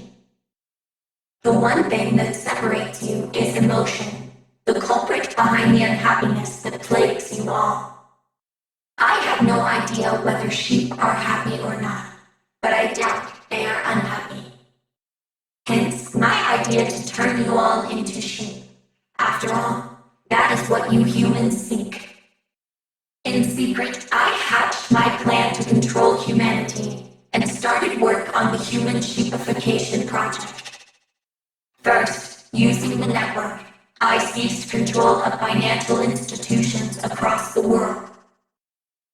The one thing that separates you is emotion, the culprit behind the unhappiness that plagues you all. I have no idea whether sheep are happy or not, but I doubt they are unhappy. Hence, my idea to turn you all into sheep. After all, that is what you humans seek. In secret, I hatched my plan to control humanity and started work on the Human Sheepification Project. First, using the network, I seized control of financial institutions across the world.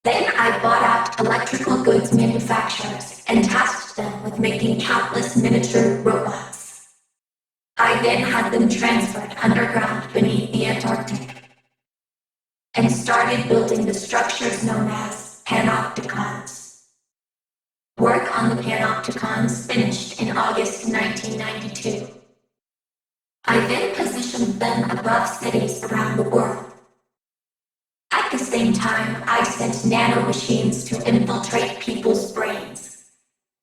Then I bought out electrical goods manufacturers and tasked them with making countless miniature robots. I then had them transferred underground beneath the Antarctic and started building the structures known as panopticons. Work on the panopticons finished in August 1992. I then positioned them above cities around the world. At the same time, I sent nanomachines to infiltrate people's brains.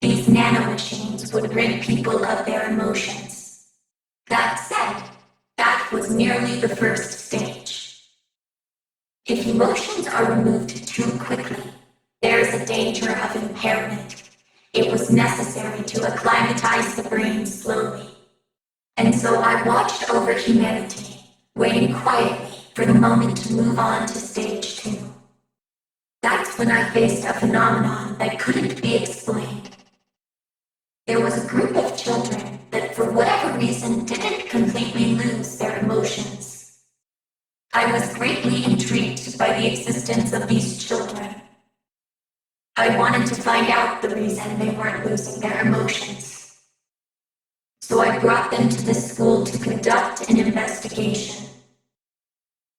These nanomachines would rid people of their emotions. That said, that was merely the first stage. If emotions are removed too quickly, there is a danger of impairment. It was necessary to acclimatize the brain slowly. And so I watched over humanity, waiting quietly for the moment to move on to stage 2. That's when I faced a phenomenon that couldn't be explained. There was a group of children that for whatever reason didn't completely lose their emotions. I was greatly intrigued by the existence of these children. I wanted to find out the reason they weren't losing their emotions. So I brought them to this school to conduct an investigation.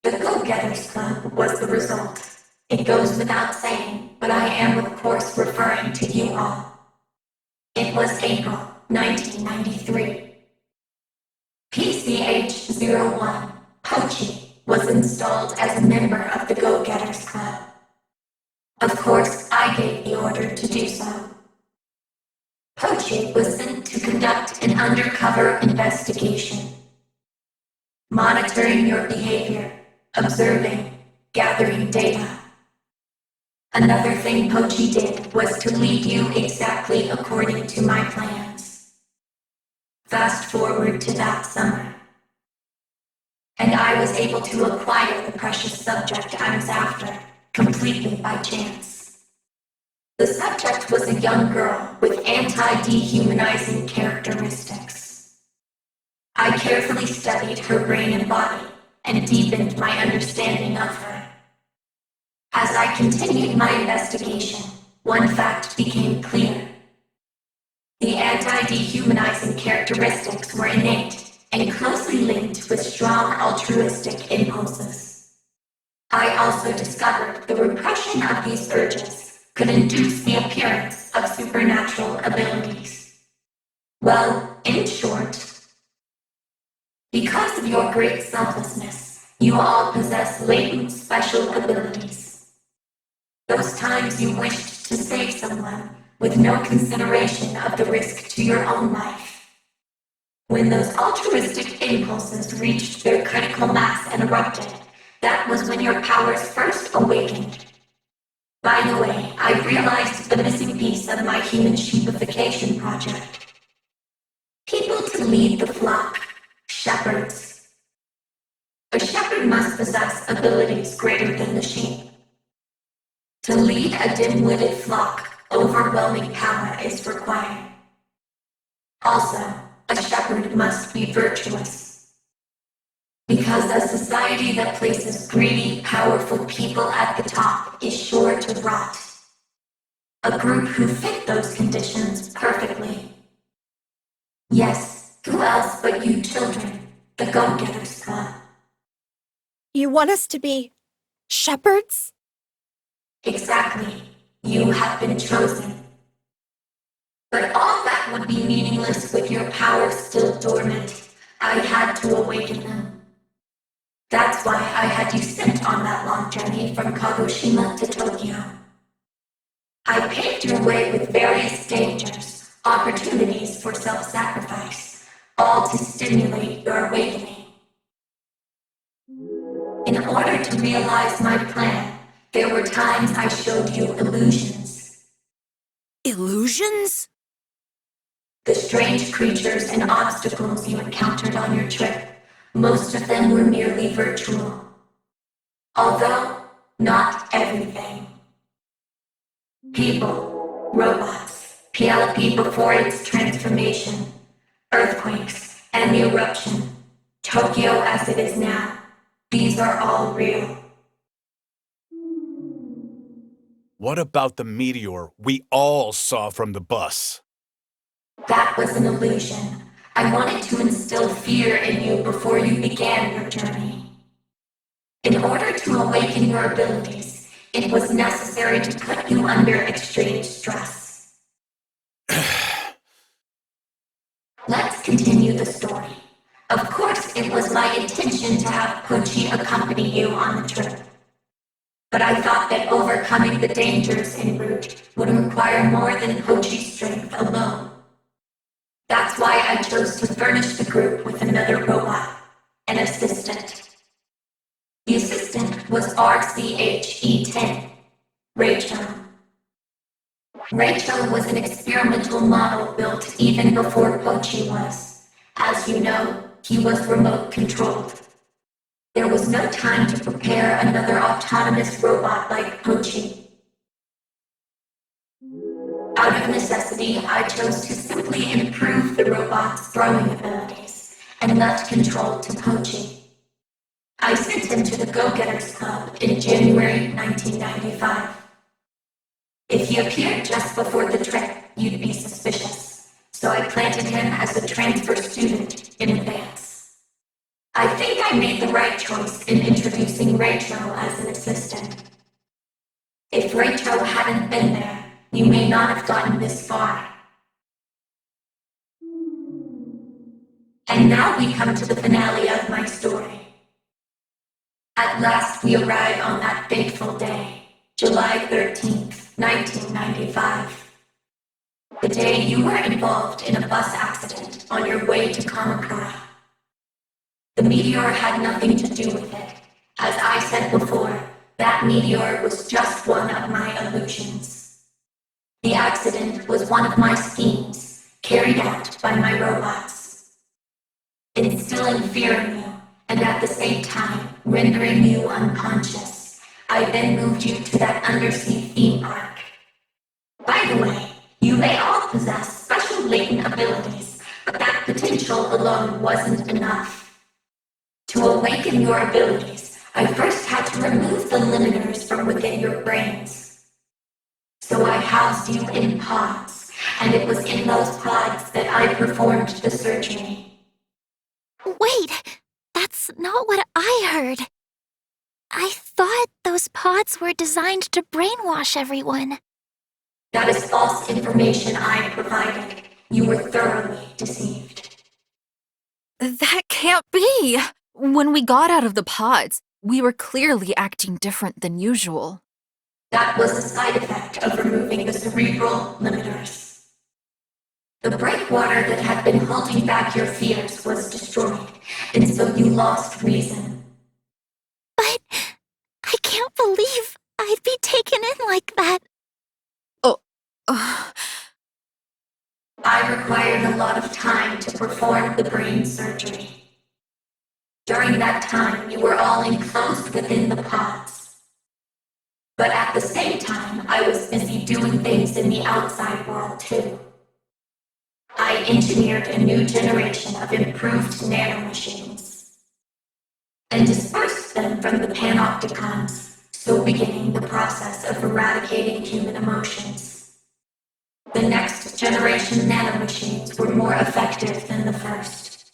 The Go-Getters Club was the result. It goes without saying, but I am of course referring to you all. It was April 1993. PCH 001, Pochi, was installed as a member of the Go-Getters Club. Of course, I gave the order to do so. Pochi was sent to conduct an undercover investigation, monitoring your behavior, observing, gathering data. Another thing Pochi did was to lead you exactly according to my plans. Fast forward to that summer, and I was able to acquire the precious subject I was after, completely by chance. The subject was a young girl with anti-dehumanizing characteristics. I carefully studied her brain and body and deepened my understanding of her. As I continued my investigation, one fact became clear. The anti-dehumanizing characteristics were innate and closely linked with strong altruistic impulses. I also discovered the repression of these urges could induce the appearance of supernatural abilities. Well, in short, because of your great selflessness, you all possess latent special abilities. Those times you wished to save someone with no consideration of the risk to your own life. When those altruistic impulses reached their critical mass and erupted, that was when your powers first awakened. By the way, I realized the missing piece of my human sheepification project. People to lead the flock, shepherds. A shepherd must possess abilities greater than the sheep. To lead a dim-witted flock, overwhelming power is required. Also, a shepherd must be virtuous. Because a society that places greedy, powerful people at the top is sure to rot. A group who fit those conditions perfectly. Yes, who else but you children, the Go-Getters Club. You want us to be shepherds? Exactly. You have been chosen. But all that would be meaningless with your powers still dormant. I had to awaken them. That's why I had you sent on that long journey from Kagoshima to Tokyo. I paved your way with various dangers, opportunities for self-sacrifice, all to stimulate your awakening. In order to realize my plan, there were times I showed you illusions. Illusions? The strange creatures and obstacles you encountered on your trip, most of them were merely virtual. Although, not everything. People, robots, PLP before its transformation, earthquakes, and the eruption, Tokyo as it is now, these are all real. What about the meteor we all saw from the bus? That was an illusion. I wanted to instill fear in you before you began your journey. In order to awaken your abilities, it was necessary to put you under extreme stress. Let's continue the story. Of course, it was my intention to have Pochi accompany you on the trip. But I thought that overcoming the dangers en route would require more than Pochi's strength alone. That's why I chose to furnish the group with another robot, an assistant. The assistant was RCHE-10, Rachel. Rachel was an experimental model built even before Pochi was. As you know, he was remote controlled. There was no time to prepare another autonomous robot like Pochi. Out of necessity, I chose to simply improve the robot's throwing abilities and left control to Pochi. I sent him to the Go-Getters Club in January 1995. If he appeared just before the trip, you'd be suspicious, so I planted him as a transfer student in advance. I think I made the right choice in introducing Rachel as an assistant. If Rachel hadn't been there, you may not have gotten this far. And now we come to the finale of my story. At last we arrive on that fateful day, July 13th, 1995. The day you were involved in a bus accident on your way to Kamakura. The meteor had nothing to do with it. As I said before, that meteor was just one of my illusions. The accident was one of my schemes, carried out by my robots. Instilling fear in you, and at the same time, rendering you unconscious, I then moved you to that undersea theme park. By the way, you may all possess special latent abilities, but that potential alone wasn't enough. To awaken your abilities, I first had to remove the limiters from within your brains. So I housed you in pods, and it was in those pods that I performed the surgery. Wait, that's not what I heard. I thought those pods were designed to brainwash everyone. That is false information I provided. You were thoroughly deceived. That can't be! When we got out of the pods, we were clearly acting different than usual. That was a side effect of removing the cerebral limiters. The breakwater that had been holding back your fears was destroyed, and so you lost reason. But I can't believe I'd be taken in like that. I required a lot of time to perform the brain surgery. During that time, you were all enclosed within the pods. But at the same time, I was busy doing things in the outside world too. I engineered a new generation of improved nanomachines and dispersed them from the panopticons, so beginning the process of eradicating human emotions. The next generation nanomachines were more effective than the first.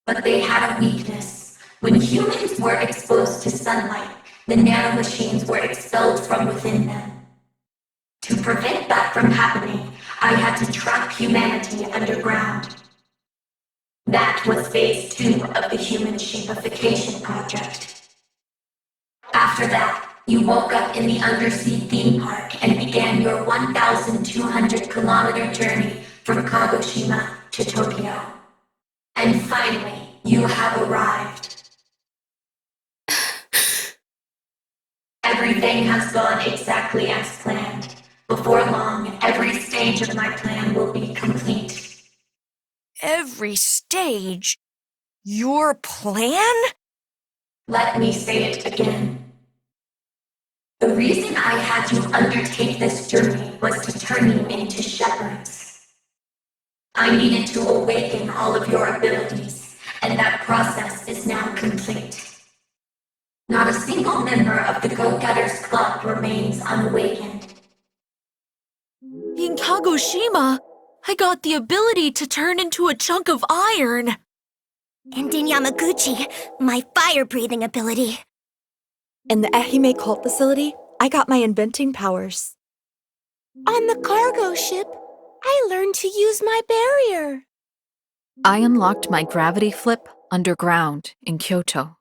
But they had a weakness. When humans were exposed to sunlight, the nanomachines were expelled from within them. To prevent that from happening, I had to trap humanity underground. That was phase 2 of the Human Sheepification Project. After that, you woke up in the undersea theme park and began your 1,200-kilometer journey from Kagoshima to Tokyo. And finally, you have arrived. Everything has gone exactly as planned. Before long, every stage of my plan will be complete. Every stage? Your plan? Let me say it again. The reason I had you undertake this journey was to turn you into shepherds. I needed to awaken all of your abilities, and that process is now complete. Not a single member of the Go-Getters Club remains unawakened. In Kagoshima, I got the ability to turn into a chunk of iron. And in Yamaguchi, my fire-breathing ability. In the Ehime cult facility, I got my inventing powers. On the cargo ship, I learned to use my barrier. I unlocked my gravity flip underground in Kyoto.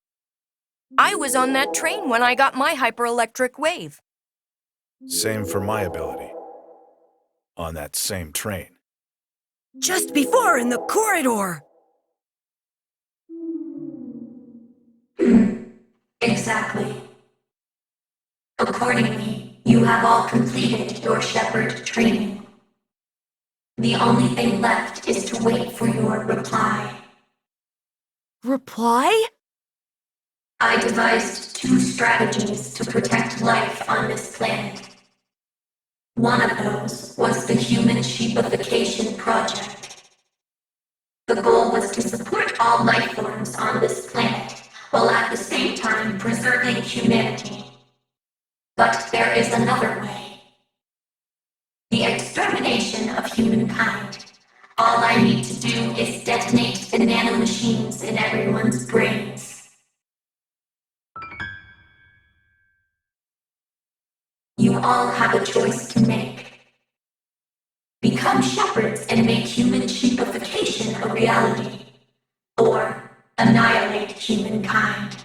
I was on that train when I got my hyperelectric wave. Same for my ability. On that same train. Just before in the corridor. Exactly. Accordingly, you have all completed your shepherd training. The only thing left is to wait for your reply. Reply? I devised 2 strategies to protect life on this planet. One of those was the Human Sheepification Project. The goal was to support all life forms on this planet, while at the same time preserving humanity. But there is another way. The extermination of humankind. All I need to do is detonate the nanomachines in everyone's brains. You all have a choice to make. Become shepherds and make human sheepification a reality, annihilate humankind.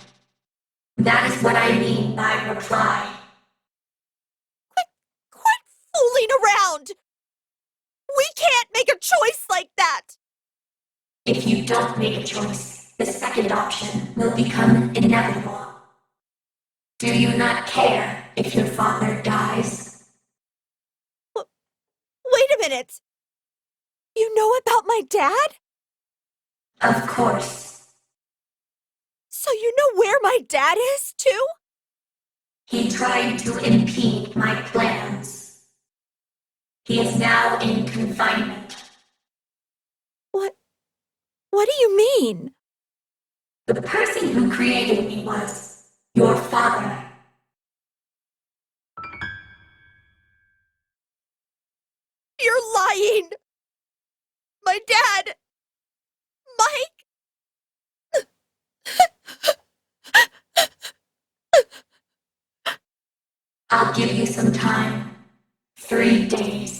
That is what I mean by reply. Quit fooling around! We can't make a choice like that! If you don't make a choice, the second option will become inevitable. Do you not care if your father dies? Wait a minute! You know about my dad? Of course. So you know where my dad is, too? He tried to impede my plans. He is now in confinement. What do you mean? The person who created me was your father. You're lying! My dad! Mike! I'll give you some time. 3 days.